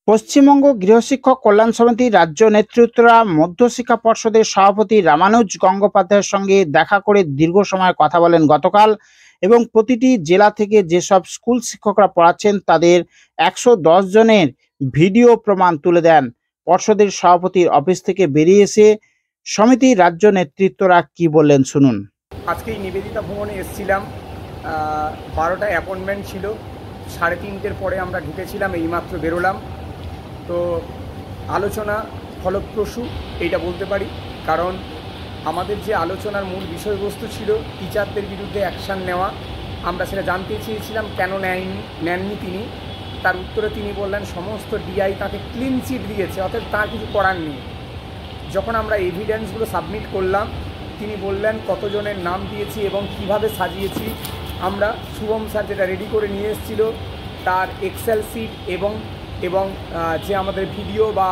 পশ্চিমবঙ্গ গৃহশিক্ষক কল্যাণ সমিতির রাজ্য নেতৃত্বরা মধ্যশিক্ষা পর্ষদের সভাপতি রামানুজ গঙ্গোপাধ্যায়ের সঙ্গে দেখা করে দীর্ঘ সময় কথা বলেন গতকাল এবং প্রতিটি জেলা থেকে যেসব স্কুল শিক্ষকরা পড়াচ্ছেন তাদের 110 জনের ভিডিও প্রমাণ তুলে দেন। পর্ষদের সভাপতির অফিস থেকে বেরিয়ে এসে সমিতির রাজ্য নেতৃত্বরা কি বললেন শুনুন। আজকে এই নিবেদিতা ভবনে এসেছিলাম, 12টা অ্যাপয়েন্টমেন্ট ছিল, 3:30টার পরে আমরা ঢুকেছিলাম, এইমাত্র বেরোলাম। তো আলোচনা ফলপ্রসূ এইটা বলতে পারি, কারণ আমাদের যে আলোচনার মূল বিষয়বস্তু ছিল টিচারদের বিরুদ্ধে অ্যাকশান নেওয়া। আমরা সেটা জানতে চেয়েছিলাম কেন নেননি তিনি। তার উত্তরে তিনি বললেন সমস্ত ডিআই তাকে ক্লিন চিট দিয়েছে, অর্থাৎ তার কিছু করার নেই। যখন আমরা এভিডেন্সগুলো সাবমিট করলাম তিনি বললেন কতজনের নাম দিয়েছি এবং কিভাবে সাজিয়েছি। আমরা শুভম স্যার যেটা রেডি করে নিয়ে এসেছিল তার এক্সেল শিট এবং যে আমাদের ভিডিও বা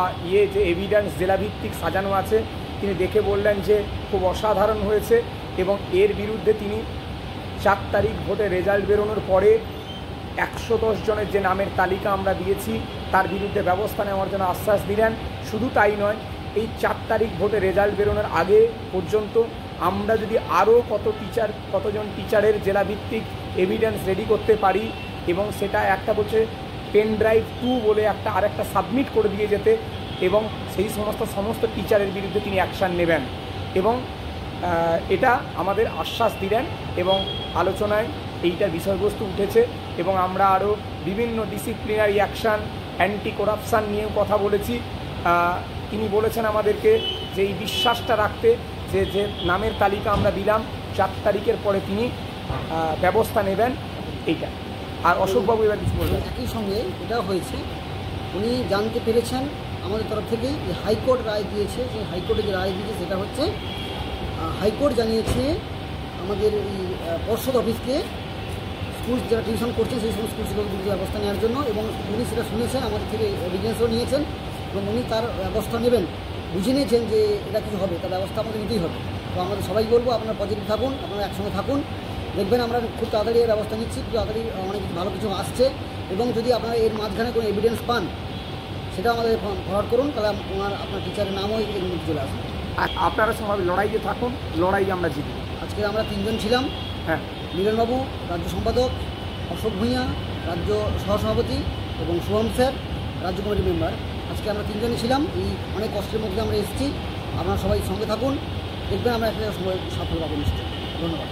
যে এভিডেন্স জেলাভিত্তিক সাজানো আছে, তিনি দেখে বললেন যে খুব অসাধারণ হয়েছে এবং এর বিরুদ্ধে তিনি 4 তারিখ ভোটে রেজাল্ট বেরোনোর পরে 110 জনের যে নামের তালিকা আমরা দিয়েছি তার বিরুদ্ধে ব্যবস্থা নেওয়ার জন্য আশ্বাস দিলেন। শুধু তাই নয়, এই 4 তারিখ ভোটে রেজাল্ট বেরোনোর আগে পর্যন্ত আমরা যদি আরও কতজন টিচারের জেলাভিত্তিক এভিডেন্স রেডি করতে পারি এবং সেটা একটা বলছে পেন ড্রাইভ 2 বলে আরেকটা সাবমিট করে দিয়ে যেতে, এবং সেই সমস্ত টিচারের বিরুদ্ধে তিনি অ্যাকশান নেবেন এবং এটা আমাদের আশ্বাস দিলেন। এবং আলোচনায় এইটার বিষয়বস্তু উঠেছে এবং আমরা আরও বিভিন্ন ডিসিপ্লিনারি অ্যাকশান, অ্যান্টি করাপশান নিয়েও কথা বলেছি। তিনি বলেছেন আমাদেরকে যে এই বিশ্বাসটা রাখতে যে নামের তালিকা আমরা দিলাম 4 তারিখের পরে তিনি ব্যবস্থা নেবেন এইটা। আর অশোকবাবু এবার কিছু বলবেন। একই সঙ্গে এটা হয়েছে, উনি জানতে পেরেছেন আমাদের তরফ থেকেই যে হাইকোর্ট রায় দিয়েছে। সেই হাইকোর্টে যে রায় দিয়েছে সেটা হচ্ছে হাইকোর্ট জানিয়েছে আমাদের এই পর্ষদ অফিসকে স্কুল যারা টিউশন করছে সেই সমস্ত স্কুল শিক্ষকদের ব্যবস্থা নেওয়ার জন্য, এবং উনি সেটা শুনেছেন, আমাদের থেকে এভিডেন্সও নিয়েছেন এবং উনি তার ব্যবস্থা নেবেন। বুঝে নিয়েছেন যে এটা কিছু হবে, তার ব্যবস্থা আমাদের নিতেই হবে। তো আমাদের সবাই বলবো আপনারা পজিটিভ থাকুন, আপনারা একসঙ্গে থাকুন, দেখবেন আমরা খুব তাড়াতাড়ি এর ব্যবস্থা নিচ্ছি, খুব তাড়াতাড়ি অনেক ভালো কিছু আসছে। এবং যদি আপনারা এর মাঝখানে কোনো এভিডেন্স পান সেটা আমাদের ফরওয়ার্ড করুন, তাহলে আপনার টিচারের নামও এর মধ্যে চলে আসবে। আপনারা সবাই লড়াইয়ে থাকুন, লড়াই আমরা জিতব। আজকে আমরা 3 জন ছিলাম। হ্যাঁ, মিলনবাবু রাজ্য সম্পাদক, অশোক ভূঁইয়া রাজ্য সহসভাপতি এবং শুভম স্যার রাজ্য কমিটি মেম্বার। আজকে আমরা 3 জনই ছিলাম। এই অনেক কষ্টের মধ্যে আমরা এসেছি। আপনারা সবাই সঙ্গে থাকুন, দেখবেন আমরা একটা সময় সফল পাবো নিশ্চয়ই। ধন্যবাদ।